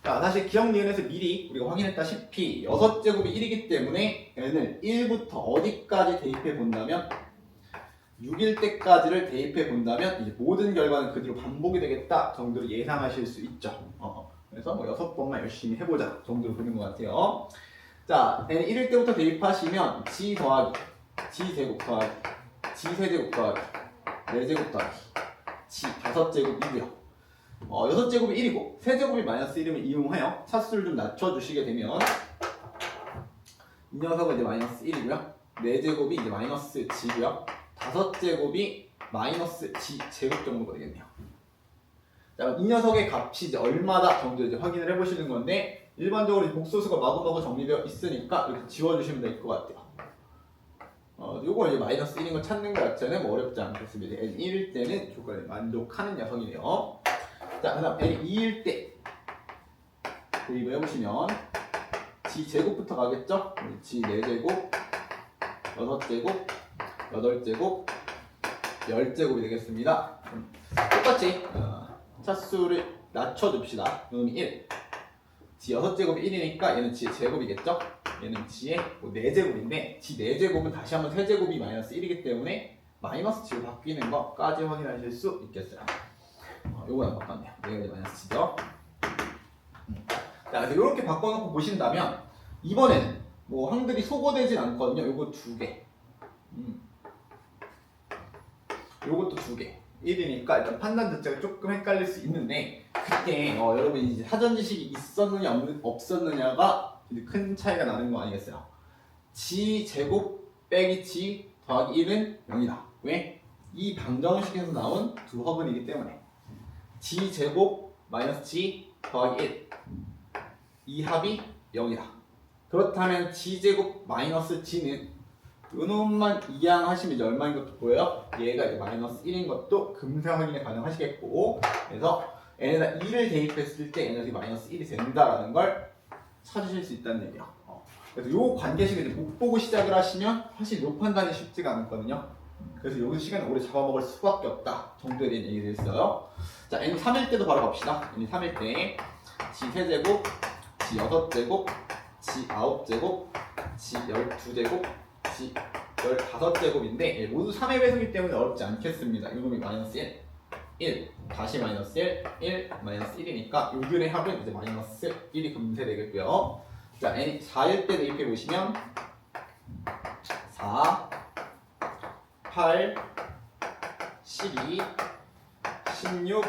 Speaker 1: 자, 사실 기억 니은에서 미리 우리가 확인했다시피 6제곱이 1이기 때문에 n을 1부터 어디까지 대입해 본다면 6일 때까지를 대입해 본다면 이제 모든 결과는 그대로 반복이 되겠다 정도로 예상하실 수 있죠. 그래서 뭐 6번만 열심히 해보자 정도로 보는 것 같아요. 자, n 1일 때부터 대입하시면 g 더하기 g 제곱 더하기 g 세제곱 더하기 4제곱 더하기 g 5제곱이고요. 6제곱이 1이고 세제곱이 마이너스 1이면 이용하여 차수를 좀 낮춰주시게 되면 이 녀석은 이제 마이너스 1이고요. 4제곱이 이제 마이너스 g고요. 5제곱이 마이너스 g 제곱 정도가 되겠네요. 자, 이 녀석의 값이 이제 얼마다 정도 이제 확인을 해보시는 건데 일반적으로 복소수가 마구마구 정리되어 있으니까 이렇게 지워주시면 될 것 같아요. 요거 이제 마이너스 1인 걸 찾는 것 자체는 뭐 어렵지 않겠습니다. n 1일 때는 조건에 만족하는 녀석이네요. 자, 그 다음 n 2일 때 대입을 해보시면 g 제곱부터 가겠죠? g 4제곱, 6제곱, 8제곱, 10제곱이 되겠습니다. 똑같이 차수를 낮춰줍시다. 놈이 1. g 6제곱이 1이니까 얘는 g의 제곱이겠죠? 얘는 g의 4제곱인데 g 4제곱은 다시 한번 세제곱이 마이너스 1이기 때문에 마이너스 g로 바뀌는 것까지 확인하실 수 있겠어요. 요거는 안 바꿨네요. 얘가 이제 마이너스 g죠. 자, 그래서 이렇게 바꿔놓고 보신다면 이번에는 뭐 항들이 소거되진 않거든요. 요거 2개. 요것도 2개. 1이니까 일단 판단 자체가 조금 헷갈릴 수 있는데 그때 여러분이 이제 사전 지식이 있었느냐 없었느냐가 큰 차이가 나는 거 아니겠어요? g 제곱 빼기 g 더하기 1은 0이다. 왜? 이 방정식에서 나온 두 허분이기 때문에 g 제곱 마이너스 g 더하기 1 이 합이 0이다. 그렇다면 g 제곱 마이너스 g는 요놈만 이항하시면 이제 얼마인 것도 보여요? 얘가 이제 마이너스 1인 것도 금세 확인이 가능하시겠고 그래서 n에다 2를 대입했을 때 n이 마이너스 1이 된다라는 걸 찾으실 수 있다는 얘기야. 그래서 요 관계식을 이제 못 보고 시작을 하시면 사실 요 판단이 쉽지가 않거든요. 그래서 여기서 시간을 오래 잡아먹을 수밖에 없다 정도에 대한 얘기를 했어요. 자, n 3일 때도 바로 갑시다. n 3일 때 g 세제곱, g 6제곱, g 9제곱, g 12제곱, g 15제곱인데 모두 3의 배수이기 때문에 어렵지 않겠습니다. 이놈이 마이너스 1. 1 다시 마이너스 1 마이너스 1이니까 요들의 합은 이제 마이너스 1이 금세 되겠고요. 자, n 4일 때 대입해 보시면 4, 8, 12, 16,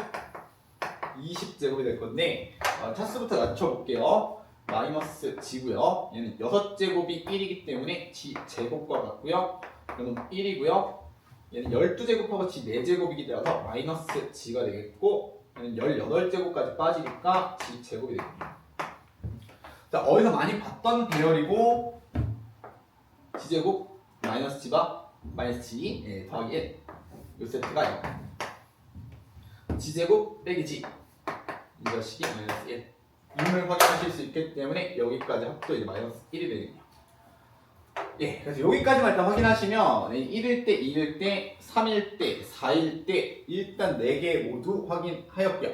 Speaker 1: 20제곱이 될 건데 차수부터 낮춰볼게요. 마이너스 g고요. 얘는 6제곱이 1이기 때문에 g 제곱과 같고요. 이건 1이고요. 얘는 12제곱하고 g 4제곱이기 때문에 마이너스 g가 되겠고, 얘는 18제곱까지 빠지니까 g 제곱이 되겠네요. 자, 어디서 많이 봤던 배열이고, g 제곱 마이너스 g가 마이너스 g 더하기 1, 이 세트가 0. g 제곱 빼기 g, 이것이 마이너스 1. 임을 확인하실 수 있기 때문에 여기까지 합도 이제 마이너스 1이 되겠네요. 예, 그래서 여기까지만 일단 확인하시면 1일 때, 2일 때, 3일 때, 4일 때 일단 4개 모두 확인하였고요.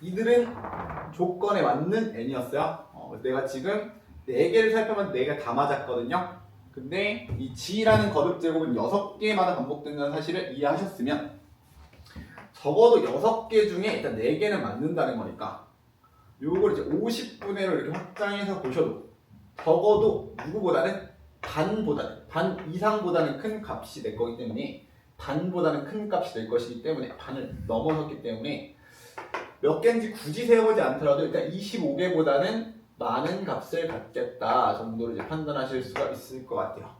Speaker 1: 이들은 조건에 맞는 n이었어요. 내가 지금 4개를 살펴봤는데 4개가 다 맞았거든요. 근데 이 g라는 거듭 제곱은 6개마다 반복된다는 사실을 이해하셨으면 적어도 6개 중에 일단 4개는 맞는다는 거니까 요걸 이제 50분의 1로 이렇게 확장해서 보셔도 적어도 누구보다는 반 이상보다는 큰 값이 될 거기 때문에, 반보다는 큰 값이 될 것이기 때문에, 반을 넘어섰기 때문에 몇 개인지 굳이 세어보지 않더라도 일단 25개보다는 많은 값을 갖겠다 정도로 이제 판단하실 수가 있을 것 같아요.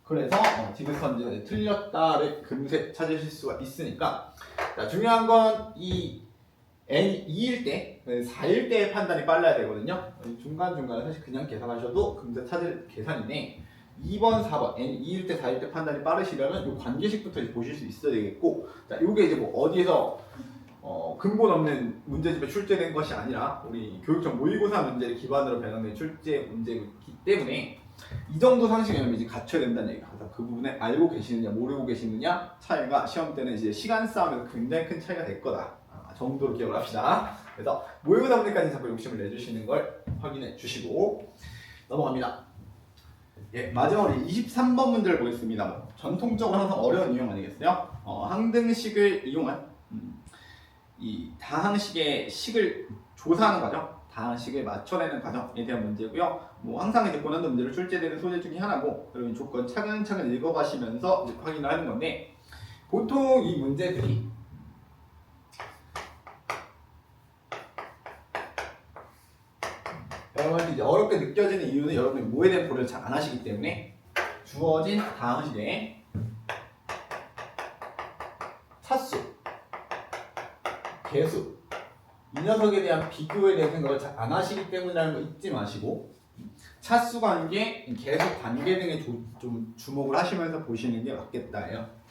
Speaker 1: 그래서 디귿선지는 틀렸다를 금세 찾으실 수가 있으니까, 자, 중요한 건 이 n 2일 때, 4일 때의 판단이 빨라야 되거든요. 중간중간에 사실 그냥 계산하셔도 금세 찾을 계산인데, 2번, 4번, n 2일 때, 4일 때 판단이 빠르시려면 이 관계식부터 이제 보실 수 있어야 되겠고, 자, 요게 이제 뭐 어디에서 근본 없는 문제집에 출제된 것이 아니라 우리 교육청 모의고사 문제를 기반으로 배정된 출제 문제이기 때문에 이 정도 상식은 이제 갖춰야 된다는 얘기예요. 그래서 그 부분에 알고 계시느냐 모르고 계시느냐 차이가 시험 때는 이제 시간 싸움에서 굉장히 큰 차이가 될 거다 정도로 기억을 합시다. 그래서 모의고사 문제까지 자꾸 욕심을 내주시는 걸 확인해 주시고 넘어갑니다. 예, 마지막으로 23번 문제를 보겠습니다. 뭐, 전통적으로 항상 어려운 유형 아니겠어요? 항등식을 이용한 이 다항식의 식을 조사하는 과정, 다항식을 맞춰내는 과정에 대한 문제고요. 뭐 항상 이제 고난도 문제로 출제되는 소재 중에 하나고, 여러분 조건 차근차근 읽어가시면서 이제 확인을 하는 건데, 보통 이 문제들이 여러분들이 이제 어렵게 느껴지는 이유는 여러분이 뭐에 대한 고려를 잘 안 하시기 때문에 주어진 다항식의 차수, 개수, 이 녀석에 대한 비교에 대한 생각을 잘 안 하시기 때문이라는 거 잊지 마시고, 차수 관계, 개수 관계 등에 좀 주목을 하시면서 보시는 게 맞겠다예요.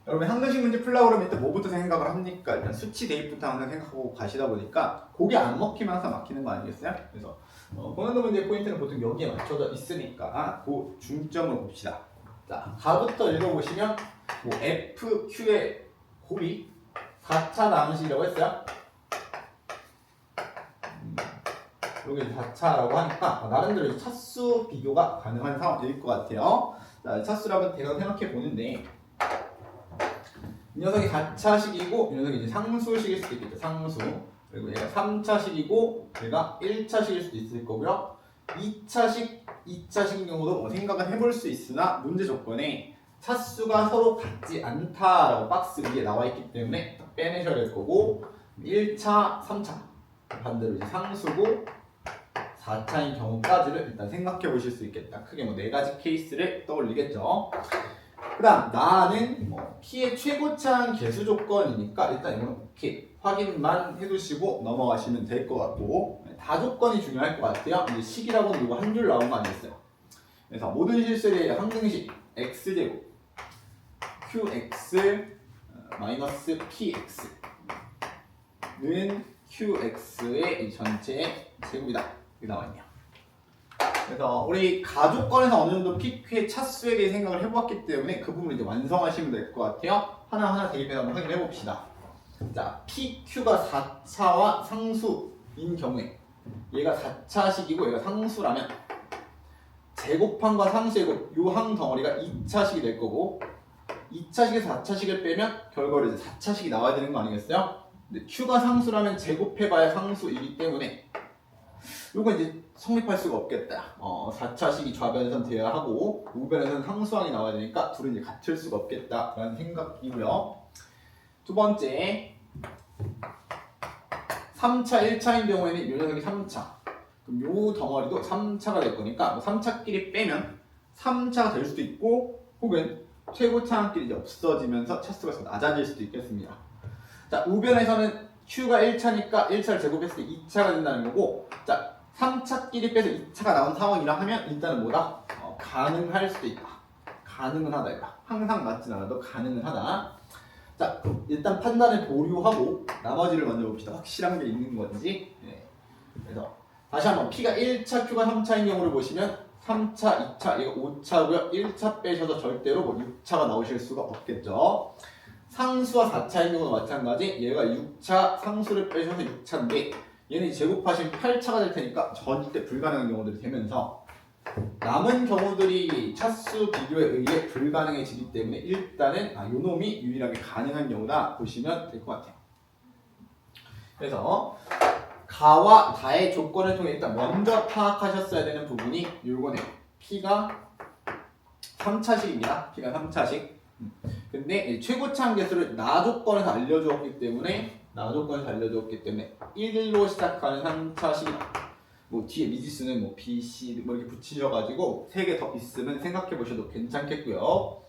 Speaker 1: 여러분 항등식 문제 풀려고 그러면 일단 뭐부터 생각을 합니까? 일단 수치 대입부터 항상 생각하고 가시다 보니까 그게 안 먹히면 항상 막히는 거 아니겠어요? 그래서 고난도 문제의 포인트는 보통 여기에 맞춰져 있으니까 그 중점을 봅시다. 자, 가부터 읽어보시면 뭐 F, Q의 곱이 4차 다항식이라고 했어요. 여기 4차라고 하니까 나름대로 차수 비교가 가능한 상황일 것 같아요. 자, 차수라면 대강 생각해 보는데, 이 녀석이 4차식이고 이 녀석이 이제 상수식일 수도 있겠죠. 상수. 그리고 얘가 3차식이고 얘가 1차식일 수도 있을 거고요. 2차식인 경우도 뭐 생각은 해볼 수 있으나 문제 조건에 차수가 서로 같지 않다라고 박스 위에 나와 있기 때문에 빼내셔야 될 거고, 1차, 3차 반대로 이제 상수고 4차인 경우까지를 일단 생각해 보실 수 있겠다. 크게 뭐 4가지 케이스를 떠올리겠죠. 그 다음 나는 뭐 P의 최고차항 개수 조건이니까 일단 이거는 오케이 확인만 해두시고 넘어가시면 될 것 같고, 다 조건이 중요할 것 같아요. 이제 식이라고는 이거 한 줄 나온 거 아니겠어요? 그래서 모든 실수의 항등식 x제곱 qx 마이너스 px는 qx의 이 전체의 제곱이다 이렇게 나와있네요. 그래서 우리 가조건에서 어느 정도 PQ의 차수에 대해 생각을 해보았기 때문에 그 부분을 이제 완성하시면 될 것 같아요. 하나하나 대입해서 한번 확인해 봅시다. 자, PQ가 4차와 상수인 경우에 얘가 4차식이고 얘가 상수라면 제곱항과 상수제곱 요 항 덩어리가 2차식이 될 거고, 2차 2차식에서 4차식을 빼면 결과로 이제 4차식이 나와야 되는 거 아니겠어요? 근데 Q가 상수라면 제곱해봐야 상수이기 때문에 이건 이제 성립할 수가 없겠다. 4차식이 좌변에선 돼야 하고 우변에선 상수항이 나와야 되니까 둘은 이제 같을 수가 없겠다라는 생각이고요. 두 번째 3차, 1차인 경우에는 이 녀석이 3차. 그럼 요 덩어리도 3차가 될 거니까 3차끼리 빼면 3차가 될 수도 있고 혹은 최고차항끼리 이제 없어지면서 차수가 더 낮아질 수도 있겠습니다. 자, 우변에서는 Q가 1차니까 1차를 제곱했을 때 2차가 된다는 거고, 자, 3차끼리 빼서 2차가 나온 상황이라 하면 일단은 뭐다? 가능할 수도 있다. 가능은 하다. 이다. 항상 맞진 않아도 가능은 하다. 자, 그럼 일단 판단을 보류하고 나머지를 먼저 봅시다. 확실한 게 있는 건지. 네. 그래서 다시 한번 P가 1차, Q가 3차인 경우를 보시면 3차, 2차, 이거 5차고요. 1차 빼셔도 절대로 뭐 6차가 나오실 수가 없겠죠. 상수와 4차인 경우도 마찬가지. 얘가 6차, 상수를 빼셔서 6차인데 얘는 제곱하시면 8차가 될 테니까 절대 불가능한 경우들이 되면서 남은 경우들이 차수 비교에 의해 불가능해지기 때문에 일단은 요 놈이 유일하게 가능한 경우다 보시면 될 것 같아요. 그래서 가와 다의 조건을 통해 일단 먼저 파악하셨어야 되는 부분이 요거네요. P가 3차식입니다. P가 3차식. 근데 최고차항 계수를 나 조건에서 알려주었기 때문에 1로 시작하는 3차식이다. 뭐 뒤에 미지수는 뭐 B, C 뭐 이렇게 붙이셔가지고 3개 더 있으면 생각해 보셔도 괜찮겠고요.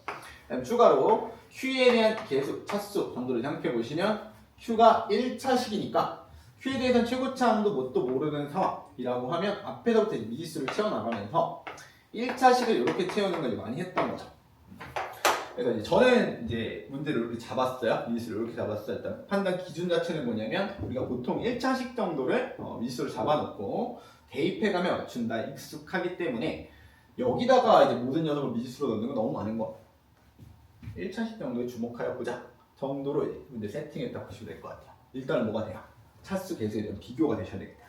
Speaker 1: 그다음 추가로 Q에 대한 계수, 차수 정도를 생각해 보시면 Q가 1차식이니까 Q에 대해서는 최고차항도 뭣도 모르는 상황이라고 하면 앞에서부터 미지수를 채워나가면서 1차식을 이렇게 채우는 걸 많이 했던 거죠. 그래서 이제 저는 이제 문제를 이렇게 잡았어요. 미지수를 이렇게 잡았어요. 일단 판단 기준 자체는 뭐냐면 우리가 보통 1차식 정도를 미지수를 잡아놓고 대입해가며 맞춘다 익숙하기 때문에 여기다가 이제 모든 녀석을 미지수로 넣는 건 너무 많은 거. 1차식 정도에 주목하여 보자 정도로 이제 문제 세팅했다 보시면 될 것 같아요. 일단은 뭐가 돼요? 차수 계수에 대한 비교가 되셔야 되겠다.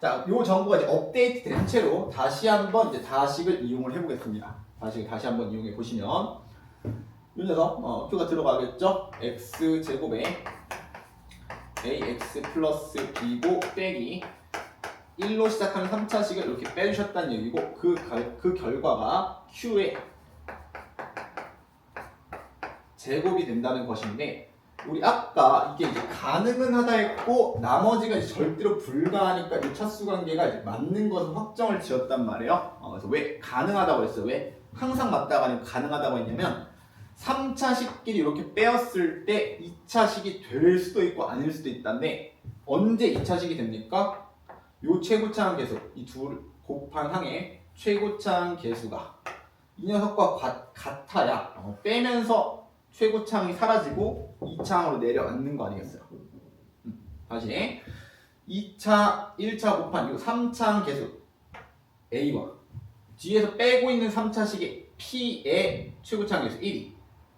Speaker 1: 자, 요 정보가 이제 업데이트 된 채로 다시 한번 이제 다식을 이용을 해보겠습니다. 다시 한번 이용해 보시면 요 녀석 Q가 들어가겠죠? x 제곱에 ax 플러스 b고 빼기 1로 시작하는 3차식을 이렇게 빼주셨다는 얘기고 그 결과가 Q의 제곱이 된다는 것인데 우리 아까 이게 이제 가능은 하다 했고 나머지가 이제 절대로 불가하니까 이 차수 관계가 이제 맞는 것을 확정을 지었단 말이에요. 그래서 왜 가능하다고 했어요? 왜 항상 맞다가 아니고 가능하다고 했냐면 3차식끼리 이렇게 빼었을 때 2차식이 될 수도 있고 아닐 수도 있다는데 언제 2차식이 됩니까? 요 최고차항 계수 이 둘 곱한 항의 최고차항 계수가 이 녀석과 같아야 빼면서 최고차항이 사라지고 2차항으로 내려앉는 거 아니겠어요? 다시 2차, 1차 곱한 이 3차항 계수 A와 뒤에서 빼고 있는 3차식의 P의 최고차항 계수 1이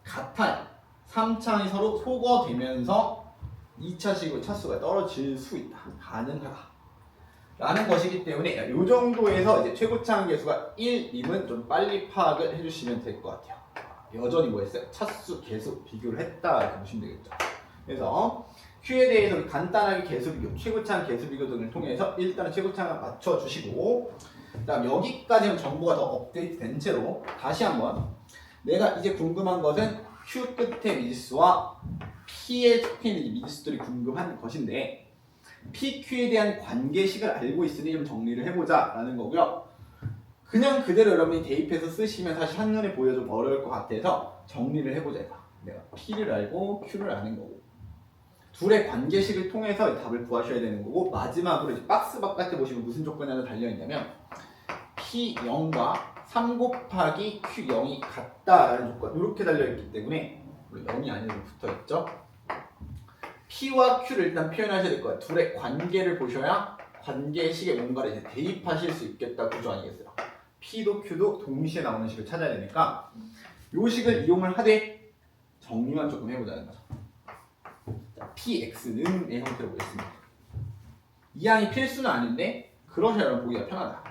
Speaker 1: 같아야 3차항이 서로 소거되면서 2차식의 차수가 떨어질 수 있다. 가능하다. 라는 것이기 때문에 이 정도에서 이제 최고차항 계수가 1임은 좀 빨리 파악을 해주시면 될 것 같아요. 여전히 뭐 했어요? 차수, 계수 비교를 했다 이렇게 보시면 되겠죠. 그래서 Q에 대해서 간단하게 계수 비교, 최고차항 계수 비교 등을 통해서 일단은 최고차항을 맞춰주시고 그다음 여기까지는 정보가 더 업데이트 된 채로 다시 한번 내가 이제 궁금한 것은 Q 끝의 미지수와 P에 적혀있는 미지수들이 궁금한 것인데 PQ에 대한 관계식을 알고 있으니 좀 정리를 해보자 라는 거고요. 그냥 그대로 여러분이 대입해서 쓰시면 사실 한눈에 보여 좀 어려울 것 같아서 정리를 해보자 이거. 내가 P를 알고 Q를 아는 거고 둘의 관계식을 통해서 답을 구하셔야 되는 거고 마지막으로 이제 박스 바깥에 보시면 무슨 조건이 하나 달려있냐면 P0과 3 곱하기 Q0이 같다라는 조건 이렇게 달려있기 때문에 우리 0이 아니고 붙어있죠. P와 Q를 일단 표현하셔야 될 거예요. 둘의 관계를 보셔야 관계식에 뭔가를 이제 대입하실 수 있겠다 구조 아니겠어요? P도 Q도 동시에 나오는 식을 찾아야 되니까 이 식을 이용을 하되 정리만 조금 해보자는 거죠. 자, PX는 의 형태로 보겠습니다. 이 항이 필수는 아닌데 그러셔야 여러분 보기가 편하다.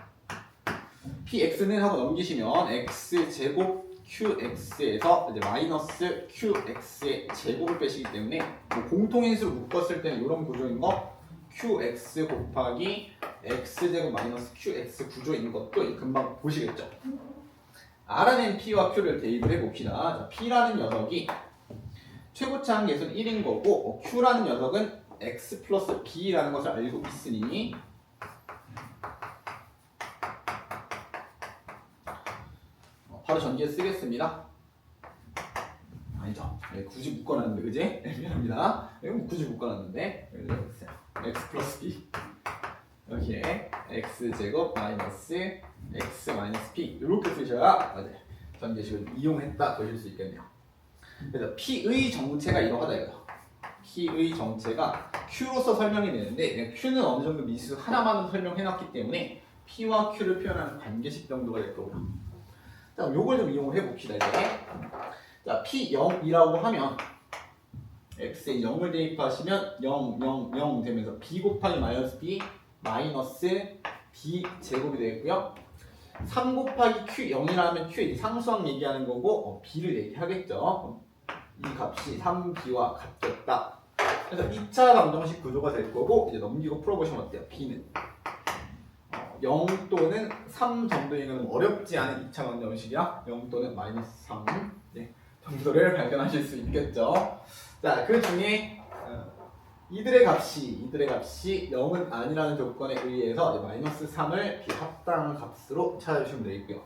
Speaker 1: PX는 하고 넘기시면 X제곱 qx에서 이제 마이너스 qx의 제곱을 빼시기 때문에 뭐 공통인수로 묶었을 때는 이런 구조인 거 qx 곱하기 x제곱 마이너스 qx 구조인 것도 금방 보시겠죠. 알아낸 p와 q를 대입을 해봅시다. 자, p라는 녀석이 최고차항 계수는 1인 거고 q라는 녀석은 x 플러스 b라는 것을 알고 있으니 바로 전기에 쓰겠습니다. 아니죠. 네, 굳이 묶어놨는데 그지? 네, 미안합니다. 이거 굳이 묶어놨는데 x 플러스 b 여기에 x제곱 마이너스 x 마이너스 p 이렇게 쓰셔야 전개식을 이용했다 보실 수 있겠네요. 그래서 p의 정체가 이러하다 이거예요. p의 정체가 q로서 설명이 되는데 q는 어느 정도 미수 하나만은 설명해놨기 때문에 p와 q를 표현하는 관계식 정도가 될 거고요. 자, 요걸 좀 이용을 해봅시다 이제. 자, p0이라고 하면 x에 0을 대입하시면 0, 0, 0 되면서 b 곱하기 마이너스 b 마이너스 b 제곱이 되겠고요. 3 곱하기 q0이라면 q의 상수항 얘기하는 거고 b를 얘기하겠죠. 이 값이 3b와 같겠다. 그래서 2차 방정식 구조가 될 거고 이제 넘기고 풀어보시면 어때요? b는 0 또는 3 정도인 건 어렵지 않은 2차 방정식이야. 0 또는 마이너스 3 네, 정도를 발견하실 수 있겠죠. 자, 그 중에 이들의 값이 0은 아니라는 조건에 의해서 마이너스 3을 비합당한 값으로 찾아주시면 되겠고요.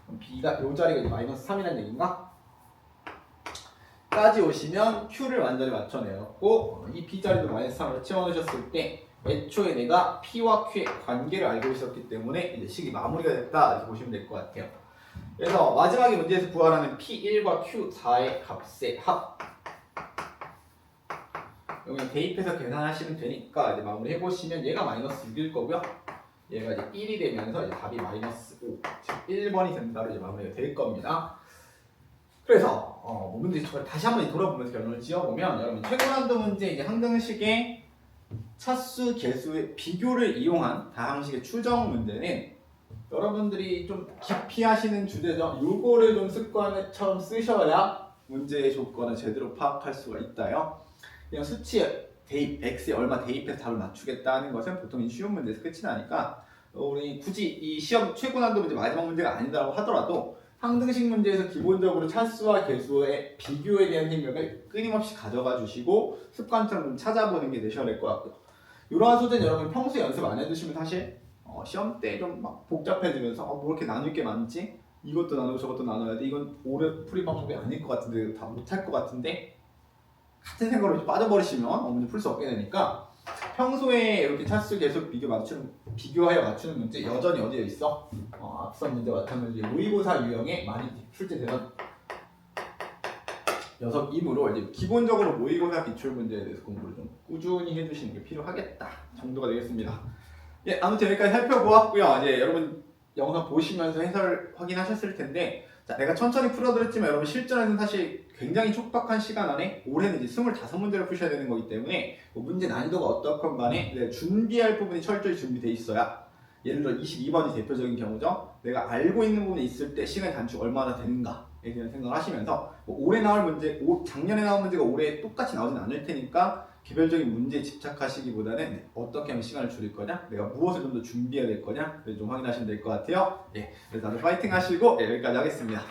Speaker 1: 그럼 b가 이 자리가 이제 마이너스 3이라는 얘기인가? 까지 오시면 q를 완전히 맞춰내었고 이 b 자리도 마이너스 3으로 채워넣으셨을 때 애초에 내가 p와 q의 관계를 알고 있었기 때문에 이제 식이 마무리가 됐다 이렇게 보시면 될 것 같아요. 그래서 마지막에 문제에서 구하라는 p1과 q4의 값의 합 여기 대입해서 계산하시면 되니까 이제 마무리 해보시면 얘가 마이너스 6일 거고요. 얘가 이제 1이 되면서 이제 답이 마이너스 5, 즉 1번이 된다로 이제 마무리가 될 겁니다. 그래서 문제 다시 한번 돌아보면서 결론을 지어보면 여러분 최고난도 문제 이제 항등식의 차수, 개수의 비교를 이용한 다항식의 추정 문제는 여러분들이 좀 깊이 하시는 주제죠. 요거를 좀 습관처럼 쓰셔야 문제의 조건을 제대로 파악할 수가 있다요. 그냥 수치에 대입, x에 얼마 대입해서 답을 맞추겠다는 것은 보통 쉬운 문제에서 끝이 나니까 우리 굳이 이 시험 최고난도 문제 마지막 문제가 아니다라고 하더라도 항등식 문제에서 기본적으로 차수와 개수의 비교에 대한 생각을 끊임없이 가져가 주시고 습관처럼 좀 찾아보는 게 되셔야 될 것 같고요. 이러한 소재는 여러분 평소에 연습 안 해두시면 사실 시험 때 좀 막 복잡해지면서 뭐 이렇게 나눌 게 많지? 이것도 나누고 저것도 나눠야 돼. 이건 오래 풀이 방법이 아닐 것 같은데 다 못할 것 같은데 같은 생각으로 빠져버리시면 문제 풀 수 없게 되니까 평소에 이렇게 차수, 개수 비교하여 맞추는 문제 여전히 어디에 있어? 앞선 문제 마찬가지 모의고사 유형에 많이 출제되는 녀석이므로 이제 기본적으로 모의고사 기출 문제에 대해서 공부를 좀 꾸준히 해주시는 게 필요하겠다 정도가 되겠습니다. 예, 아무튼 여기까지 살펴보았고요. 이제 여러분 영상 보시면서 해설 확인하셨을 텐데, 자, 내가 천천히 풀어드렸지만 여러분 실전에는 사실 굉장히 촉박한 시간 안에 올해는 이제 25문제를 푸셔야 되는 거기 때문에 문제 난이도가 어떻건 간에 준비할 부분이 철저히 준비돼 있어야, 예를 들어 22번이 대표적인 경우죠. 내가 알고 있는 부분이 있을 때 시간 단축 얼마나 되는가에 대한 생각을 하시면서 올해 나올 문제, 작년에 나온 문제가 올해 똑같이 나오진 않을 테니까 개별적인 문제에 집착하시기보다는 어떻게 하면 시간을 줄일 거냐, 내가 무엇을 좀 더 준비해야 될 거냐, 좀 확인하시면 될 것 같아요. 예, 그래서 다들 파이팅 하시고 여기까지 하겠습니다.